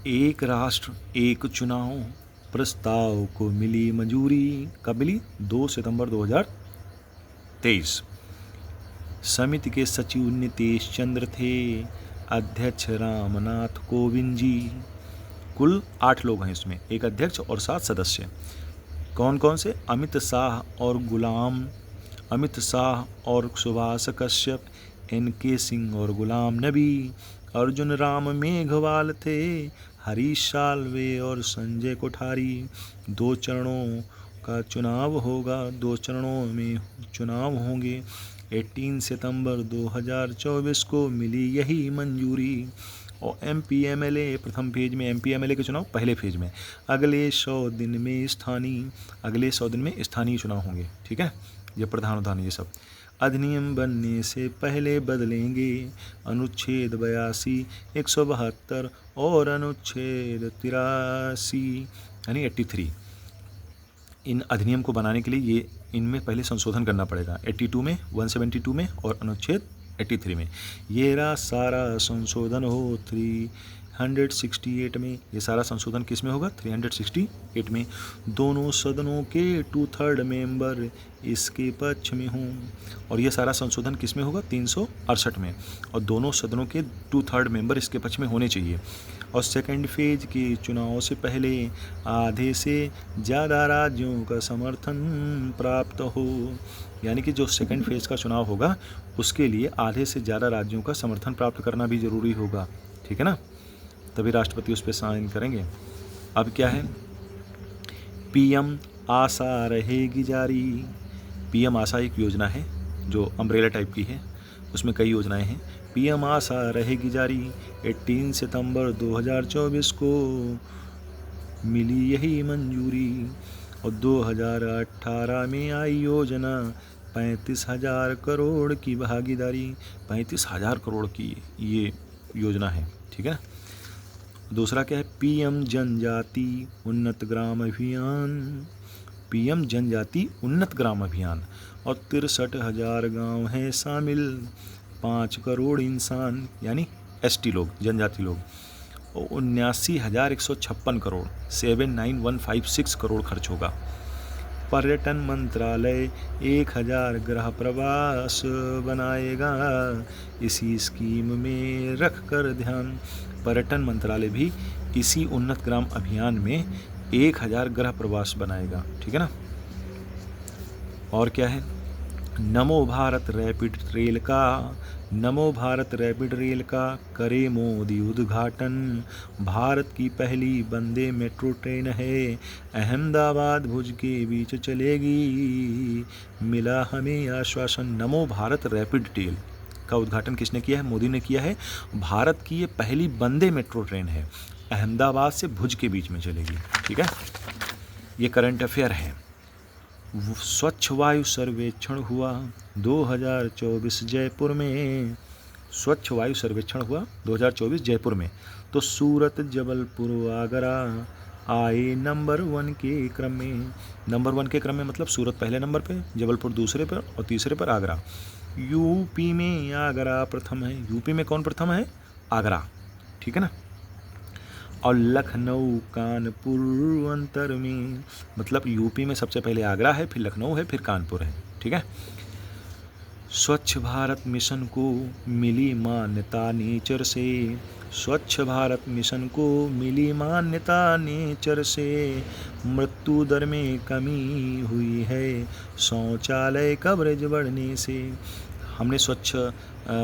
एक राष्ट्र एक चुनाव प्रस्ताव को मिली मंजूरी। कब मिली? 2 सितंबर 2023। समिति के सचिव नीतीश चंद्र थे, अध्यक्ष रामनाथ कोविंद जी। कुल 8 लोग हैं इसमें, एक अध्यक्ष और 7 सदस्य। कौन कौन से? अमित शाह और सुभाष कश्यप, NK सिंह और गुलाम नबी, अर्जुन राम मेघवाल थे, हरीश साल्वे और संजय कोठारी। 2 चरणों का चुनाव होगा, 2 चरणों में चुनाव होंगे। 18 सितंबर 2024 को मिली यही मंजूरी। और MP MLA प्रथम फेज में, MP MLA के चुनाव पहले फेज में। अगले 100 दिन में स्थानीय चुनाव होंगे। ठीक है, ये प्रधान ये सब अधिनियम बनने से पहले बदलेंगे अनुच्छेद 82, 172 और अनुच्छेद 83 यानी 83। इन अधिनियम को बनाने के लिए ये इनमें पहले संशोधन करना पड़ेगा, 82 में, 172 में और अनुच्छेद 83 में। ये सारा संशोधन हो 368 में। ये सारा संशोधन किस में होगा? 368 में। दोनों सदनों के 2/3 मेंबर इसके पक्ष में हों। और ये सारा संशोधन किस में होगा? 368 में। और दोनों सदनों के 2/3 मेंबर इसके पक्ष में होने चाहिए। और सेकंड फेज के चुनाव से पहले आधे से ज़्यादा राज्यों का समर्थन प्राप्त हो। यानी कि जो सेकंड फेज का चुनाव होगा उसके लिए आधे से ज़्यादा राज्यों का समर्थन प्राप्त करना भी ज़रूरी होगा। ठीक है ना, तभी राष्ट्रपति उस पर साइन करेंगे। अब क्या है? PM आशा रहेगी जारी। PM आशा एक योजना है जो अम्ब्रेला टाइप की है, उसमें कई योजनाएं हैं। PM आशा रहेगी जारी। 18 सितंबर 2024 को मिली यही मंजूरी। और 2018 में आई योजना 35,000 करोड़ की भागीदारी। 35,000 करोड़ की ये योजना है। ठीक है। दूसरा क्या है? PM जनजाति उन्नत ग्राम अभियान। PM जनजाति उन्नत ग्राम अभियान। और 63,000 गाँव हैं शामिल, 5 करोड़ इंसान यानी ST लोग, जनजाति लोग। और 79,156 करोड़ 79156 करोड़ खर्च होगा। पर्यटन मंत्रालय 1000 गृह प्रवास बनाएगा। इसी स्कीम में रख कर ध्यान, पर्यटन मंत्रालय भी इसी उन्नत ग्राम अभियान में 1000 गृह प्रवास बनाएगा। ठीक है ना। और क्या है? नमो भारत रैपिड रेल का करे मोदी उद्घाटन। भारत की पहली वंदे मेट्रो ट्रेन है, अहमदाबाद भुज के बीच चलेगी, मिला हमें आश्वासन। नमो भारत रैपिड रेल का उद्घाटन किसने किया है? मोदी ने किया है। भारत की ये पहली वंदे मेट्रो ट्रेन है, अहमदाबाद से भुज के बीच में चलेगी। ठीक है, ये करंट अफेयर है। स्वच्छ वायु सर्वेक्षण हुआ 2024 जयपुर में। स्वच्छ वायु सर्वेक्षण हुआ 2024 जयपुर में। तो सूरत, जबलपुर, आगरा आए नंबर 1 के क्रम में। नंबर 1 के क्रम में मतलब सूरत पहले नंबर पे, जबलपुर दूसरे पर और तीसरे पर आगरा। यूपी में आगरा प्रथम है। यूपी में कौन प्रथम है? आगरा। ठीक है ना। और लखनऊ, कानपुर अंतर में, मतलब यूपी में सबसे पहले आगरा है, फिर लखनऊ है, फिर कानपुर है। ठीक है। स्वच्छ भारत मिशन को मिली मान्यता नेचर से। स्वच्छ भारत मिशन को मिली मान्यता नेचर से। मृत्यु दर में कमी हुई है शौचालय कवरेज बढ़ने से। हमने स्वच्छ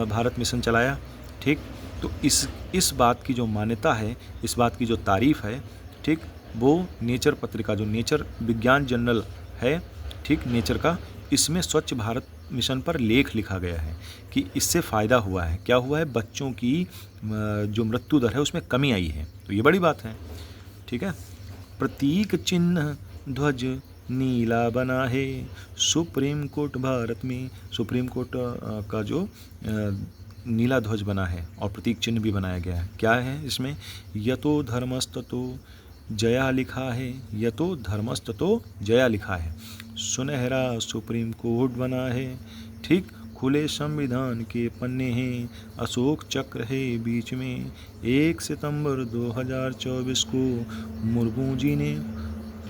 भारत मिशन चलाया। ठीक, तो इस बात की जो मान्यता है, इस बात की जो तारीफ़ है, ठीक, वो नेचर पत्रिका, जो नेचर विज्ञान जर्नल है, ठीक, नेचर का, इसमें स्वच्छ भारत मिशन पर लेख लिखा गया है कि इससे फ़ायदा हुआ है। क्या हुआ है? बच्चों की जो मृत्यु दर है उसमें कमी आई है। तो ये बड़ी बात है। ठीक है। प्रतीक चिन्ह ध्वज नीला बना है। सुप्रीम कोर्ट भारत में, सुप्रीम कोर्ट का जो नीला ध्वज बना है और प्रतीक चिन्ह भी बनाया गया है। क्या है इसमें? यतो धर्मस्ततो जया लिखा है। यतो धर्मस्ततो जया लिखा है। सुनहरा सुप्रीम कोर्ट बना है। ठीक, खुले संविधान के पन्ने हैं, अशोक चक्र है बीच में। 1 सितंबर 2024 को मुर्मू जी ने,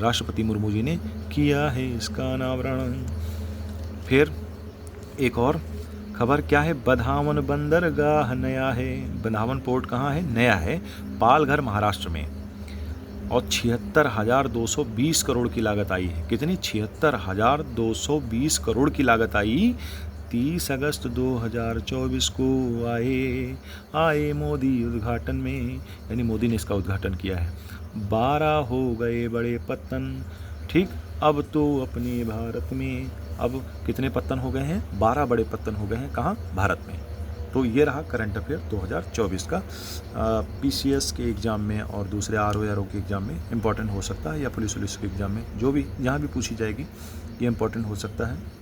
राष्ट्रपति मुर्मू जी ने किया है इसका अनावरण। फिर एक और खबर क्या है, बंधावन बंदरगाह नया है। बंधावन पोर्ट कहाँ है? नया है, पालघर महाराष्ट्र में। और 76,220 करोड़ की लागत आई है। कितनी? 76,220 करोड़ की लागत आई। 30 अगस्त 2024 को आए मोदी उद्घाटन में, यानी मोदी ने इसका उद्घाटन किया है। 12 हो गए बड़े पत्तन, ठीक, अब तो अपने भारत में। अब कितने पत्तन हो गए हैं? 12 बड़े पत्तन हो गए हैं। कहाँ? भारत में। तो ये रहा करंट अफेयर 2024 का। पीसीएस के एग्ज़ाम में और दूसरे आरओ के एग्ज़ाम में इम्पॉर्टेंट हो सकता है, या पुलिस के एग्ज़ाम में, जो भी जहाँ भी पूछी जाएगी ये इम्पॉर्टेंट हो सकता है।